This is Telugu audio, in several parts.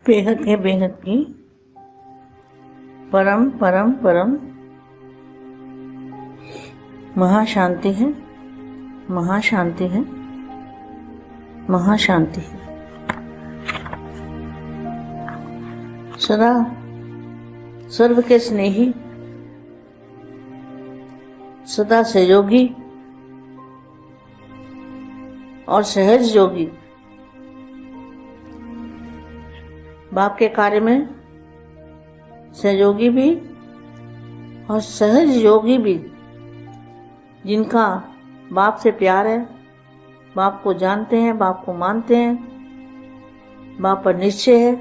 बेहद की परम परम परम महाशांति है, महाशांति है, महाशांति है। सदा सर्व के स्नेही, सदा सहयोगी और सहज योगी, बाप के कार्य में सहयोगी भी और सहज योगी भी, जिनका बाप से प्यार है, बाप को जानते हैं, बाप को मानते हैं, बाप पर निश्चय है,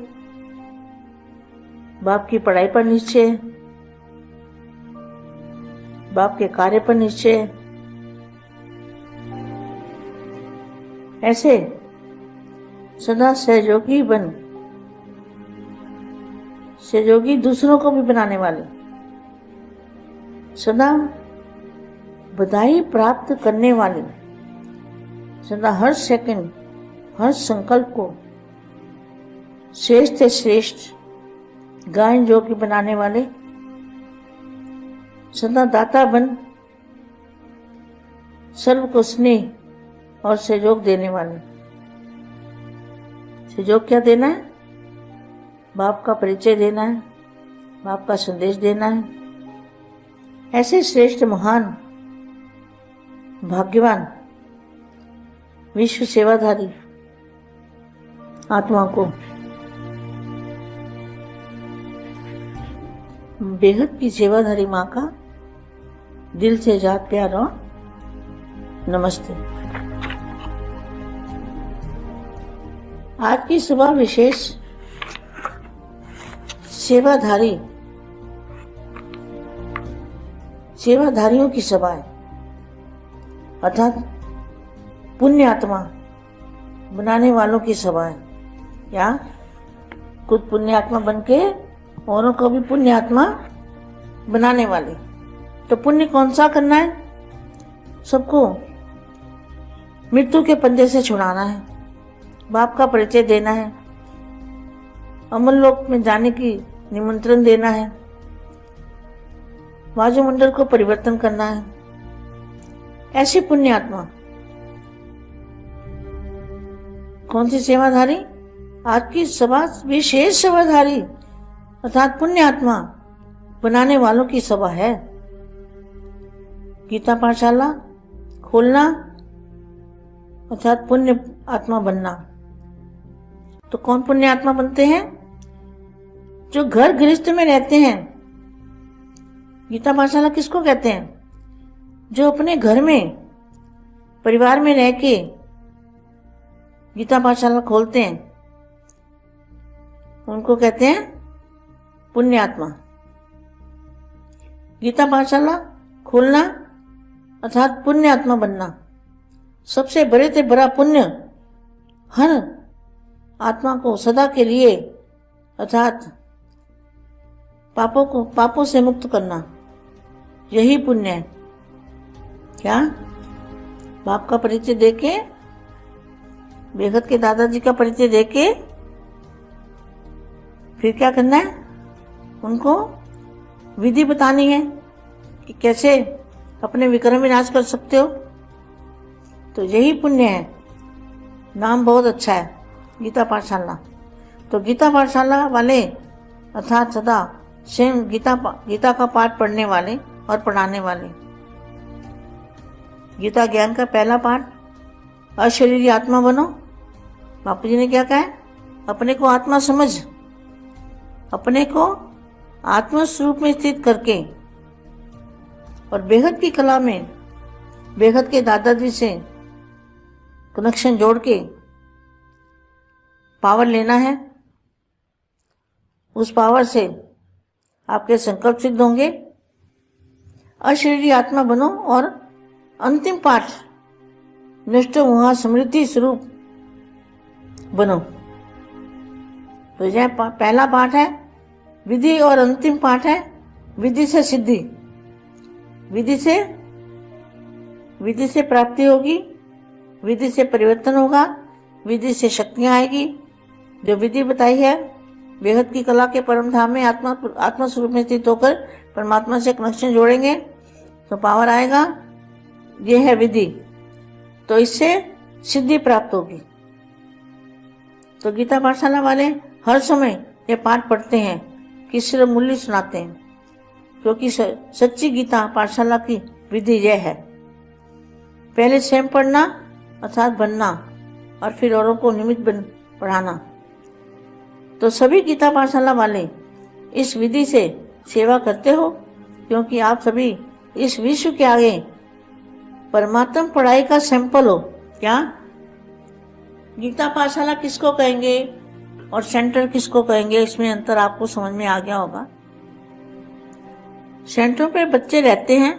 बाप की पढ़ाई पर निश्चय है, बाप के कार्य पर निश्चय है। ऐसे सदा सहयोगी बन, सहयोगी दूसरों को भी बनाने वाले, सदा बधाई प्राप्त करने वाले, सदा हर सेकंड हर संकल्प को श्रेष्ठ से श्रेष्ठ गायन योग्य बनाने वाले, सदा दाता बन सर्व को स्नेह और सहयोग देने वाले। सहयोग क्या देना है? बाप का परिचय देना है, बाप का संदेश देना है। ऐसे श्रेष्ठ महान भाग्यवान विश्व सेवाधारी आत्मा को बेहद की सेवाधारी माँ का दिल से जात प्यार और नमस्ते। आज की सुबह विशेष सेवाधारियों की सभा है, अर्थात पुण्य आत्मा बनाने वालों की सभा है। या खुद पुण्य आत्मा बनके औरों को भी पुण्य आत्मा बनाने वाले। तो पुण्य कौन सा करना है? सबको मृत्यु के पंजे से छुड़ाना है, बाप का परिचय देना है, अमर लोक में जाने की निमंत्रण देना है, वायुमंडल को परिवर्तन करना है। ऐसी पुण्य आत्मा कौन सी सेवाधारी? आज की सभा विशेष सेवाधारी अर्थात पुण्य आत्मा बनाने वालों की सभा है। गीता पाठशाला खोलना अर्थात पुण्य आत्मा बनना। तो कौन पुण्य आत्मा बनते हैं? जो घर गृहस्थ में रहते हैं। गीता पाठशाला किसको कहते हैं? जो अपने घर में परिवार में रह के गीता पाठशाला खोलते हैं, उनको कहते हैं पुण्य आत्मा। गीता पाठशाला खोलना अर्थात पुण्य आत्मा बनना सबसे बड़े से बड़ा पुण्य हर आत्मा को सदा के लिए अर्थात पापों से मुक्त करना, यही पुण्य है। क्या? बाप का परिचय देके, बेहद के दादाजी का परिचय देके फिर क्या करना है? उनको विधि बतानी है कि कैसे अपने विक्रम विनाश कर सकते हो। तो यही पुण्य है। नाम बहुत अच्छा है, गीता पाठशाला। तो गीता पाठशाला वाले अर्थात सदा स्वयं गीता का पाठ पढ़ने वाले और पढ़ाने वाले। गीता ज्ञान का पहला पाठ अशरीरी आत्मा बनो। बापू जी ने क्या कहा है? अपने को आत्मा समझ, अपने को आत्म स्वरूप में स्थित करके और बेहद की कला में बेहद के दादाजी से कनेक्शन जोड़ के पावर लेना है। उस पावर से आपके संकल्प सिद्ध होंगे। अशरीरी आत्मा बनो और अंतिम पाठ नष्ट वहां स्मृति स्वरूप बनो। तो यह पहला पाठ है विधि और अंतिम पाठ है विधि से सिद्धि। विधि से प्राप्ति होगी, विधि से परिवर्तन होगा, विधि से शक्तियां आएगी। जो विधि बताई है बेहद की कला के परम धाम में आत्मा स्वरूप में स्थित होकर परमात्मा से कनेक्शन जोड़ेंगे तो पावर आएगा। ये है विधि, तो इससे सिद्धि प्राप्त होगी। तो गीता पाठशाला वाले हर समय ये पाठ पढ़ते हैं कि सिर्फ मूल्य सुनाते हैं, क्योंकि सच्ची गीता पाठशाला की विधि यह है, पहले स्वयं पढ़ना अर्थात बनना और फिर औरों को निमित्त बन पढ़ाना। तो सभी गीता पाठशाला वाले इस विधि से सेवा करते हो, क्योंकि आप सभी इस विश्व के आगे परमात्म पढ़ाई का सैंपल हो। क्या गीता पाठशाला किसको कहेंगे और सेंटर किसको कहेंगे, इसमें अंतर आपको समझ में आ गया होगा। सेंटरों पे बच्चे रहते हैं,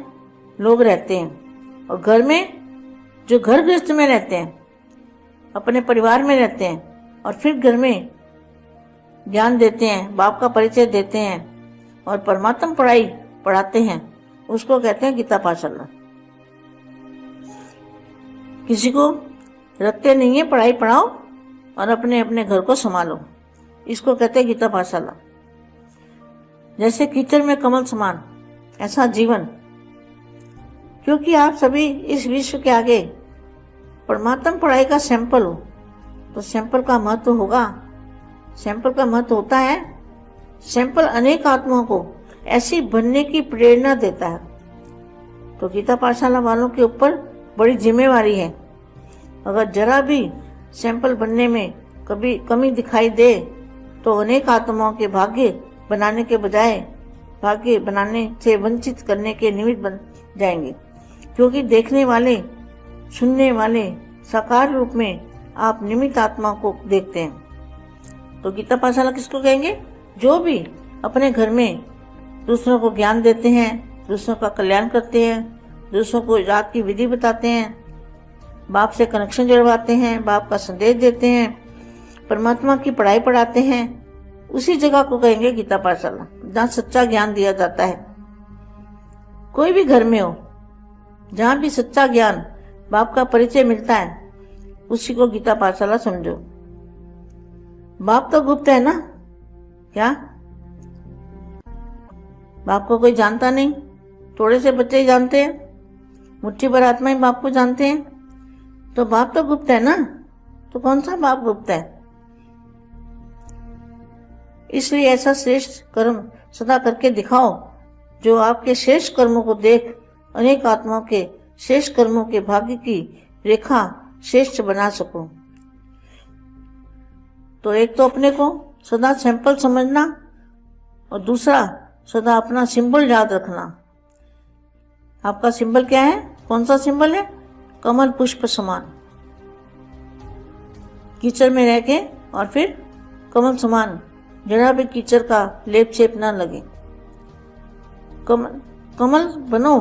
लोग रहते हैं, और घर में जो घर गृहस्थ में रहते हैं, अपने परिवार में रहते हैं और फिर घर में ज्ञान देते हैं, बाप का परिचय देते हैं और परमात्म पढ़ाई पढ़ाते हैं, उसको कहते हैं गीता पाठशाला। किसी को रखते नहीं है, पढ़ाई पढ़ाओ और अपने अपने घर को संभालो, इसको कहते हैं गीता पाठशाला। जैसे कीचड़ में कमल समान ऐसा जीवन, क्योंकि आप सभी इस विश्व के आगे परमात्म पढ़ाई का सैंपल हो, तो सैंपल का महत्व होगा। सैंपल का महत्व होता है, सैंपल अनेक आत्माओं को ऐसी बनने की प्रेरणा देता है। तो गीता पाठशाला वालों के ऊपर बड़ी जिम्मेवारी है। अगर जरा भी सैंपल बनने में कभी कमी दिखाई दे तो अनेक आत्माओं के भाग्य बनाने के बजाय भाग्य बनाने से वंचित करने के निमित्त बन जाएंगे, क्योंकि देखने वाले सुनने वाले साकार रूप में आप निमित्त आत्माओं को देखते हैं। तो गीता पाठशाला किसको कहेंगे? जो भी अपने घर में दूसरों को ज्ञान देते हैं, दूसरों का कल्याण करते हैं, दूसरों को रात की विधि बताते हैं, बाप से कनेक्शन जुड़वाते हैं, बाप का संदेश देते हैं, परमात्मा की पढ़ाई पढ़ाते हैं, उसी जगह को कहेंगे गीता पाठशाला, जहाँ सच्चा ज्ञान दिया जाता है। कोई भी घर में हो, जहाँ भी सच्चा ज्ञान बाप का परिचय मिलता है, उसी को गीता पाठशाला समझो। बाप तो गुप्त है ना, क्या बाप को कोई जानता नहीं? थोड़े से बच्चे ही जानते हैं, मुट्ठी भर आत्मा ही बाप को जानते हैं। तो बाप तो गुप्त है ना, तो कौन सा बाप गुप्त है? इसलिए ऐसा श्रेष्ठ कर्म सदा करके दिखाओ जो आपके श्रेष्ठ कर्मों को देख अनेक आत्माओं के श्रेष्ठ कर्मों के भाग्य की रेखा श्रेष्ठ बना सको। तो एक तो अपने को सदा सैंपल समझना और दूसरा सदा अपना सिंबल याद रखना। आपका सिंबल क्या है? कौन सा सिंबल है? कमल पुष्प समान। कीचड़ में रह के और फिर कमल समान, जरा भी कीचड़ का लेप छेप ना लगे। कमल बनो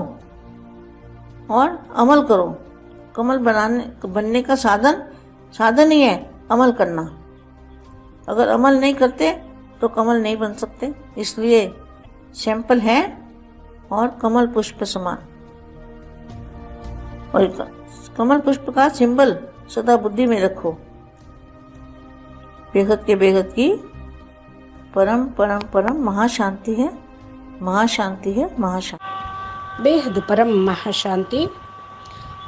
और अमल करो। कमल बनने का साधन ही है अमल करना। अगर अमल नहीं करते तो कमल नहीं बन सकते। इसलिए सैंपल है और कमल पुष्प समान। और कमल पुष्प का सिंबल सदा बुद्धि में रखो। बेहद के बेहद की परम परम परम महाशांति है, महाशांति है, महाशांति। बेहद परम महाशांति।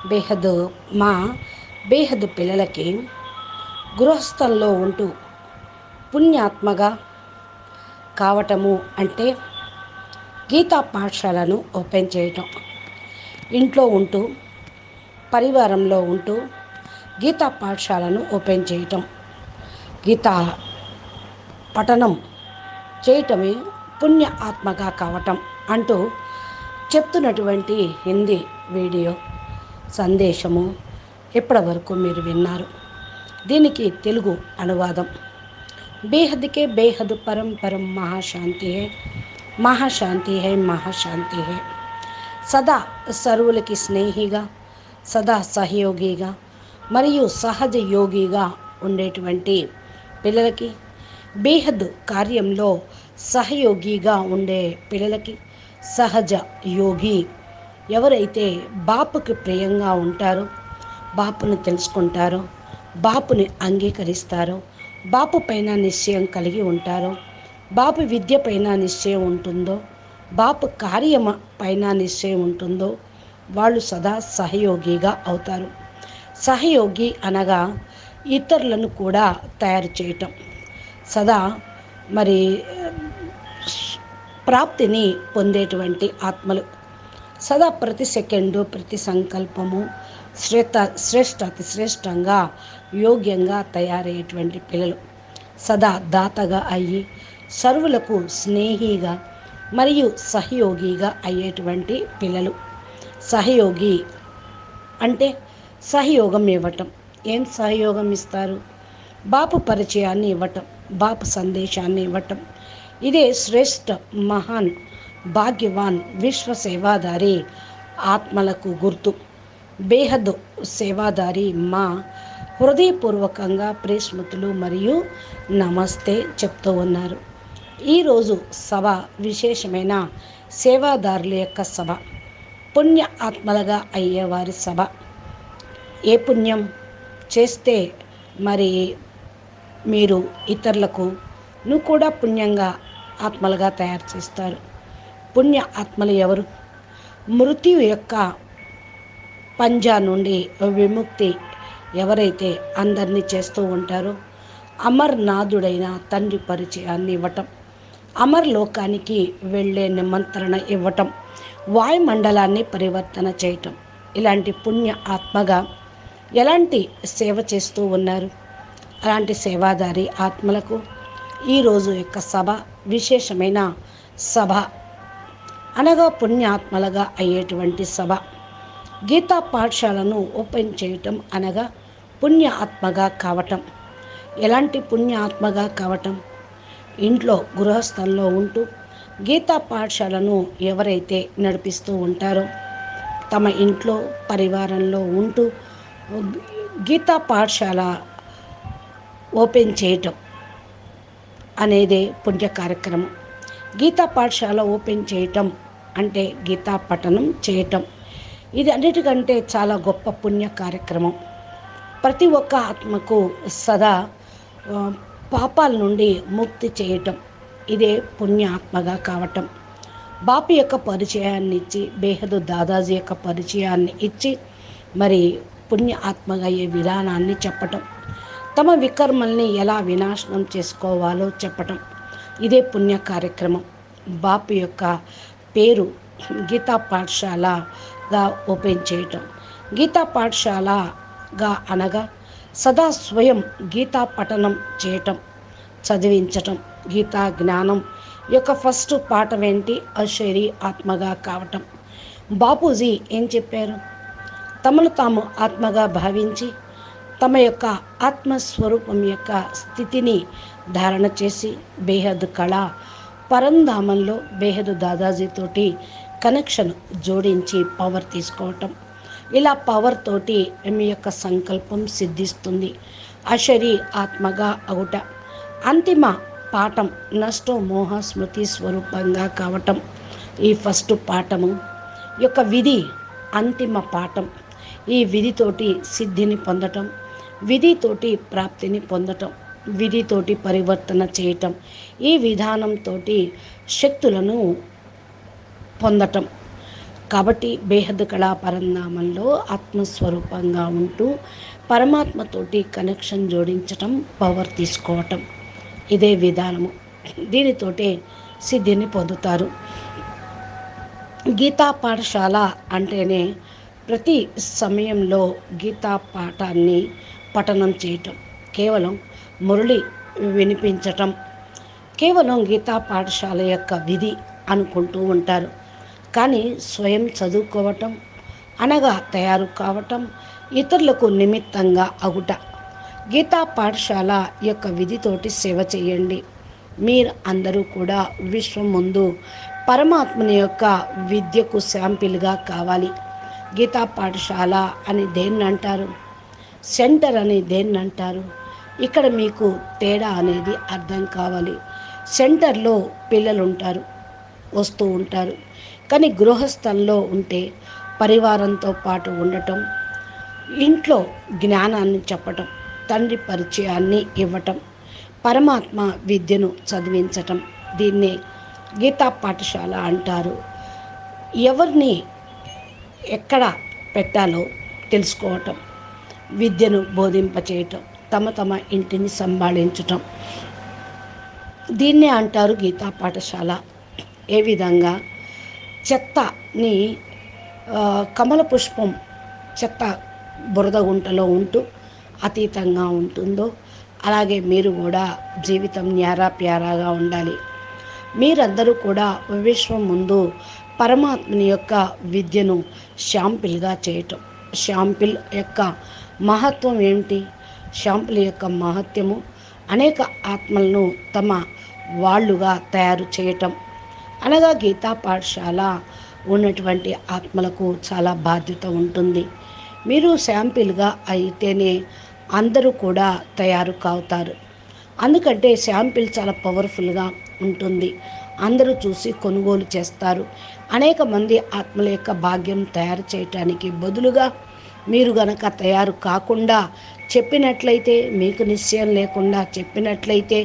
బేహద్ మా బేహద్ పిల్లలకి గృహస్థంలో ఉంటూ పుణ్యాత్మగా కావటము అంటే గీతా పాఠశాలను ఓపెన్ చేయటం. ఇంట్లో ఉంటూ పరివారంలో ఉంటూ గీతా పాఠశాలను ఓపెన్ చేయటం, గీతా పఠనం చేయటమే పుణ్య ఆత్మగా కావటం అంటూ చెప్తున్నటువంటి హిందీ వీడియో సందేశము ఇప్పటి వరకు మీరు విన్నారు. దీనికి తెలుగు అనువాదం బేహద్కే బేహద్ పరం పరం మహాశాంతి హై, మహాశాంతి హై, మహాశాంతి హై. సదా సర్వులకి స్నేహిగా, సదా సహయోగిగా మరియు సహజ యోగిగా ఉండేటువంటి పిల్లలకి, బేహద్ కార్యంలో సహయోగిగా ఉండే పిల్లలకి, సహజ యోగి ఎవరైతే బాపుకి ప్రియంగా ఉంటారో, బాపుని తెలుసుకుంటారో, బాపుని అంగీకరిస్తారో, బాపు పైన నిశ్చయం కలిగి ఉంటారో, బాపు విద్య పైన నిశ్చయం ఉంటుందో, బాపు కార్యం పైన నిశ్చయం ఉంటుందో వాళ్ళు సదా సహయోగిగా అవుతారు. సహయోగి అనగా ఇతరులను కూడా తయారు చేయటం, సదా మరి ప్రాప్తిని పొందేటువంటి ఆత్మలు, సదా ప్రతి సెకండు ప్రతి సంకల్పము అతి శ్రేష్టంగా యోగ్యంగా తయారయ్యేటువంటి పిల్లలు, సదా దాతగా అయ్యి సర్వులకు స్నేహిగా మరియు సహయోగిగా అయ్యేటువంటి పిల్లలు. సహయోగి అంటే సహయోగం ఇవ్వటం. ఏం సహయోగం ఇస్తారు? బాపు పరిచయాన్ని ఇవ్వటం, బాపు సందేశాన్ని ఇవ్వటం. ఇదే శ్రేష్ఠ మహాన్ భాగ్యవాన్ విశ్వ సేవాదారి ఆత్మలకు గుర్తు. బేహద్ సేవాదారి మా హృదయపూర్వకంగా ప్రేస్మృతులు మరియు నమస్తే చెప్తూ ఉన్నారు. ఈరోజు సభ విశేషమైన సేవాదారుల యొక్క సభ, పుణ్య ఆత్మలుగా అయ్యేవారి సభ. ఏ పుణ్యం చేస్తే మరి మీరు ఇతరులకు కూడా పుణ్యంగా ఆత్మలుగా తయారు చేస్తారు. పుణ్య ఆత్మలు ఎవరు? మృత్యు యొక్క పంజా నుండి విముక్తి ఎవరైతే అందరినీ చేస్తూ ఉంటారో, అమర్నాథుడైన తండ్రి పరిచయాన్ని ఇవ్వటం, అమర్ లోకానికి వెళ్ళే నిమంత్రణ ఇవ్వటం, వాయుమండలాన్ని పరివర్తన చేయటం, ఇలాంటి పుణ్య ఆత్మగా ఎలాంటి సేవ చేస్తూ ఉన్నారు. అలాంటి సేవాదారి ఆత్మలకు ఈరోజు యొక్క సభ విశేషమైన సభ, అనగా పుణ్యాత్మలుగా అయ్యేటువంటి సభ. గీతా పాఠశాలను ఓపెన్ చేయటం అనగా పుణ్య ఆత్మగా కావటం. ఎలాంటి పుణ్య ఆత్మగా కావటం? ఇంట్లో గృహస్థంలో ఉంటూ గీతా పాఠశాలను ఎవరైతే నడిపిస్తూ ఉంటారో, తమ ఇంట్లో పరివారంలో ఉంటూ గీతా పాఠశాల ఓపెన్ చేయటం అనేదే పుణ్య కార్యక్రమం. గీతా పాఠశాల ఓపెన్ చేయటం అంటే గీతా పఠనం చేయటం. ఇది అన్నిటికంటే చాలా గొప్ప పుణ్య కార్యక్రమం. ప్రతి ఒక్క ఆత్మకు సదా పాపాల నుండి ముక్తి చేయటం, ఇదే పుణ్య ఆత్మగా కావటం. బాపు యొక్క పరిచయాన్ని ఇచ్చి, బేహదు దాదాజీ యొక్క పరిచయాన్ని ఇచ్చి మరి పుణ్య ఆత్మగా అయ్యే విధానాన్ని చెప్పటం, తమ వికర్మల్ని ఎలా వినాశనం చేసుకోవాలో చెప్పటం, ఇదే పుణ్య కార్యక్రమం. బాపు యొక్క పేరు గీతా పాఠశాలగా ఓపెన్ చేయటం. గీతా పాఠశాలగా అనగా సదా స్వయం గీతా పఠనం చేయటం, చదివించటం. గీతా జ్ఞానం యొక్క ఫస్ట్ పాఠం ఏంటి? అశరీ ఆత్మగా కావటం. బాపూజీ ఏం చెప్పారు? తమను తాము ఆత్మగా భావించి తమ యొక్క ఆత్మస్వరూపం యొక్క స్థితిని ధారణ చేసి బేహద్ కళ పరంధామంలో బేహద్ దాదాజీతోటి కనెక్షన్ జోడించి పవర్ తీసుకోవటం. ఇలా పవర్ తోటి మీ యొక్క సంకల్పం సిద్ధిస్తుంది. అశరీ ఆత్మగా అవుట. అంతిమ పాఠం నష్టో మోహ స్మృతి స్వరూపంగా కావటం. ఈ ఫస్ట్ పాఠము యొక్క విధి అంతిమ పాఠం. ఈ విధితోటి సిద్ధిని పొందటం, విధితోటి ప్రాప్తిని పొందటం, విధితోటి పరివర్తన చేయటం, ఈ విధానంతో శక్తులను పొందటం. కాబట్టి బేహద్ కళా పరంధామంలో ఆత్మస్వరూపంగా ఉంటూ పరమాత్మతోటి కనెక్షన్ జోడించటం, పవర్ తీసుకోవటం, ఇదే విధానము. దీనితోటే సిద్ధిని పొందుతారు. గీతా పాఠశాల అంటేనే ప్రతి సమయంలో గీతా పాఠాన్ని పఠనం చేయటం, కేవలం మురళి వినిపించటం, కేవలం గీతా పాఠశాల యొక్క విధి అనుకుంటూ ఉంటారు. కానీ స్వయం చదువుకోవటం అనగా తయారు కావటం, ఇతరులకు నిమిత్తంగా అగుట. గీతా పాఠశాల యొక్క విధితోటి సేవ చేయండి. మీరు అందరూ కూడా విశ్వం ముందు పరమాత్మని యొక్క విద్యకు శాంపిల్గా కావాలి. గీతా పాఠశాల అని దేన్ని అంటారు? సెంటర్ అని దేన్ని అంటారు? ఇక్కడ మీకు తేడా అనేది అర్థం కావాలి. సెంటర్లో పిల్లలు ఉంటారు, వస్తూ ఉంటారు. కానీ గృహస్థంలో ఉంటే పరివారంతో పాటు ఉండటం, ఇంట్లో జ్ఞానాన్ని చెప్పటం, తండ్రి పరిచయాన్ని ఇవ్వటం, పరమాత్మ విద్యను చదివించటం, దీన్ని గీతా పాఠశాల అంటారు. ఎవరిని ఎక్కడ పెట్టాలో తెలుసుకోవటం, విద్యను బోధింపచేయటం, తమ ఇంటిని సంభాళించటం, దీన్నే అంటారు గీతా పాఠశాల. ఏ విధంగా చెత్తని కమల పుష్పం చెత్త బురద గుంటలో ఉంటూ అతీతంగా ఉంటుందో, అలాగే మీరు కూడా జీవితం న్యారా ప్యారాగా ఉండాలి. మీరందరూ కూడా విశ్వం ముందు పరమాత్మని యొక్క విద్యను షాంపిల్గా చేయటం. షాంపిల్ యొక్క మహత్వం ఏమిటి? షాంపిల్ యొక్క మహత్యము అనేక ఆత్మలను తమ వాళ్ళుగా తయారు చేయటం. అనగా గీతా పాఠశాల ఉన్నటువంటి ఆత్మలకు చాలా బాధ్యత ఉంటుంది. మీరు శాంపిల్గా అయితేనే అందరూ కూడా తయారు కావుతారు. అందుకంటే శాంపిల్ చాలా పవర్ఫుల్గా ఉంటుంది. అందరూ చూసి కొనుగోలు చేస్తారు. అనేక మంది ఆత్మల యొక్క భాగ్యం తయారు చేయటానికి బదులుగా మీరు గనక తయారు కాకుండా చెప్పినట్లయితే, మీకు నిశ్చయం లేకుండా చెప్పినట్లయితే,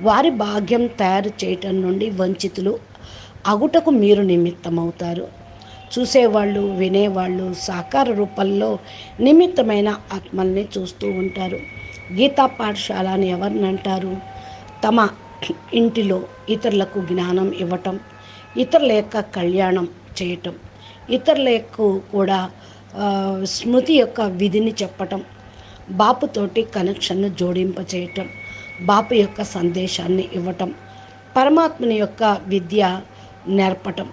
వారి భాగ్యం తయారు చేయటం నుండి వంచితులు అగుటకు మీరు నిమిత్తమవుతారు. చూసేవాళ్ళు, వినేవాళ్ళు సాకార రూపంలో నిమిత్తమైన ఆత్మల్ని చూస్తూ ఉంటారు. గీతా పాఠశాల అని ఎవరిని అంటారు? తమ ఇంటిలో ఇతరులకు జ్ఞానం ఇవ్వటం, ఇతరుల యొక్క కళ్యాణం చేయటం, ఇతరులకు కూడా స్మృతి యొక్క విధిని చెప్పటం, బాపుతోటి కనెక్షన్ను జోడింపచేయటం, బాపు యొక్క సందేశాన్ని ఇవ్వటం, పరమాత్మని యొక్క విద్య నేర్పటం.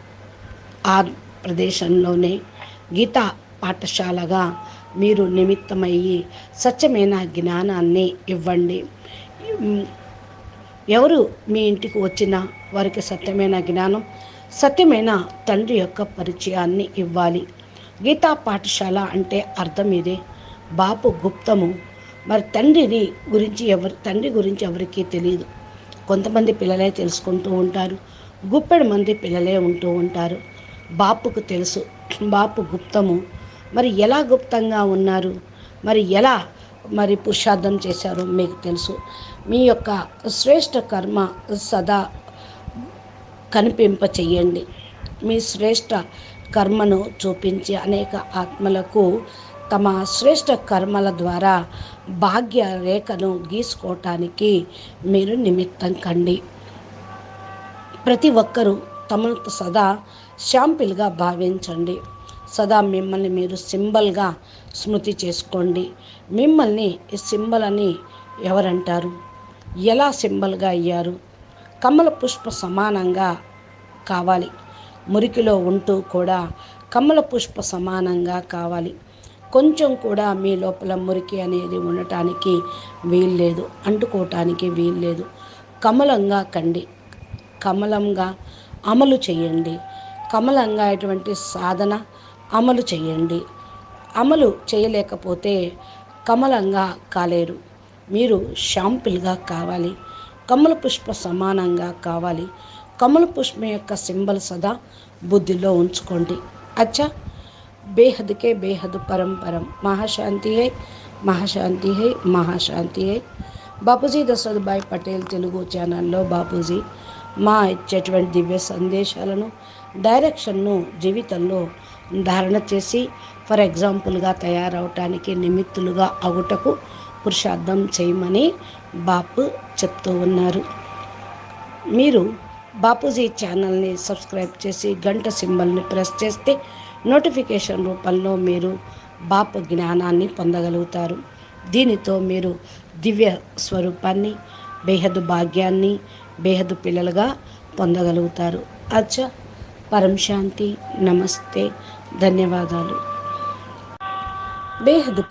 ఆ ప్రదేశంలోనే గీతా పాఠశాలగా మీరు నిమిత్తమయ్యి సత్యమైన జ్ఞానాన్ని ఇవ్వండి. ఎవరు మీ ఇంటికి వచ్చినా వారికి సత్యమైన జ్ఞానం, సత్యమైన తండ్రి యొక్క పరిచయాన్ని ఇవ్వాలి. గీతా పాఠశాల అంటే అర్థం ఇదే. బాపు గుప్తము. మరి తండ్రి గురించి ఎవరికీ తెలియదు. కొంతమంది పిల్లలే తెలుసుకుంటూ ఉంటారు, గుప్పెడు మంది పిల్లలే ఉంటూ ఉంటారు. బాపుకు తెలుసు బాపు గుప్తము. మరి ఎలా గుప్తంగా ఉన్నారు, ఎలా పురుషార్థం చేశారో మీకు తెలుసు. మీ యొక్క శ్రేష్ఠ కర్మ సదా కనిపింప చెయ్యండి. మీ శ్రేష్ఠ కర్మను చూపించి అనేక ఆత్మలకు తమ శ్రేష్ఠ కర్మల ద్వారా భాగ్య రేఖను గీసుకోవటానికి మీరు నిమిత్తం కండి. ప్రతి ఒక్కరూ తమను సదా శాంపిల్గా భావించండి. సదా మిమ్మల్ని మీరు సింబల్గా స్మృతి చేసుకోండి. మిమ్మల్ని సింబల్ అని ఎవరంటారు? ఎలా సింబల్గా అయ్యారు? కమల పుష్ప సమానంగా కావాలి. మురికిలో ఉంటూ కూడా కమల పుష్ప సమానంగా కావాలి. కొంచెం కూడా మీ లోపల మురికి అనేది ఉండటానికి వీల్లేదు, అంటుకోవటానికి వీల్లేదు. కమలంగా కండి, కమలంగా అమలు చేయండి. కమలంగా అటువంటి సాధన అమలు చేయండి. అమలు చేయలేకపోతే కమలంగా కాలేరు. మీరు షాంపిల్గా కావాలి, కమల పుష్ప సమానంగా కావాలి. కమల పుష్పం యొక్క సింబల్ సదా బుద్ధిలో ఉంచుకోండి. అచ్చా, బేహద్కే బేహద్ పరంపరం. మహాశాంతి హై, మహాశాంతి హై, మహాశాంతి హై. బాపూజీ దశరథభాయ్ పటేల్ తెలుగు ఛానల్లో బాపూజీ మా ఇచ్చేటువంటి దివ్య సందేశాలను, డైరెక్షన్ను జీవితంలో ధారణ చేసి ఫర్ ఎగ్జాంపుల్గా తయారవటానికి నిమిత్తులుగా అగుటకు పురుషార్థం చేయమని బాపు చెప్తూ ఉన్నారు. మీరు బాపూజీ ఛానల్ని సబ్స్క్రైబ్ చేసి గంట సింబల్ని ప్రెస్ చేస్తే నోటిఫికేషన్ రూపంలో మీరు బాపు జ్ఞానాన్ని పొందగలుగుతారు. దీనితో మీరు దివ్య స్వరూపాన్ని, బేహద్దు భాగ్యాన్ని, బేహద్దు పిల్లలుగా పొందగలుగుతారు. అచ్చా, పరం శాంతి. నమస్తే, ధన్యవాదాలు. బేహద్దు